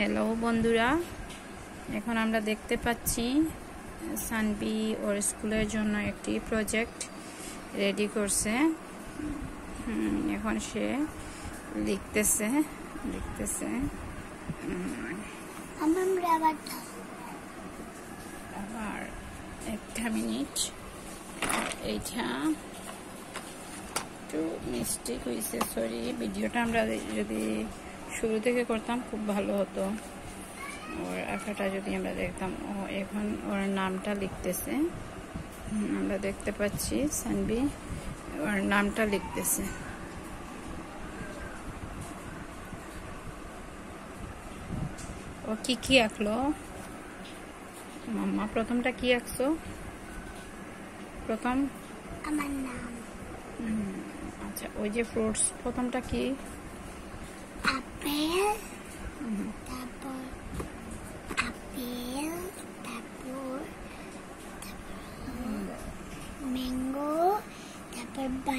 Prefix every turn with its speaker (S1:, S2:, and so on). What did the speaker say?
S1: Hello বন্ধুরা, এখন আমরা দেখতে পাচ্ছি সানবি ওর স্কুলের জন্য একটি প্রজেক্ট রেডি করছে। এখন সে লিখতেছে আবার একটা মিনিট, এইটা একটু মিস্টেক হয়েছে, সরি। ভিডিওটা আমরা যদি শুরু থেকে করতাম খুব ভালো হতো। ওর আঁকাটা যদি আমরা দেখতাম। ও এখন ওর নামটা লিখতেছে, আমরা দেখতে পাচ্ছি সানবি ওর নামটা লিখতেছে। ও কি আঁকলো মাম্মা? প্রথমটা কি আঁকছো? প্রথম
S2: আমার নাম।
S1: আচ্ছা, ওই যে ফ্রুটস, প্রথমটা কি?
S2: আপেল, তারপর আপেল, তারপর ম্যাঙ্গো, তারপর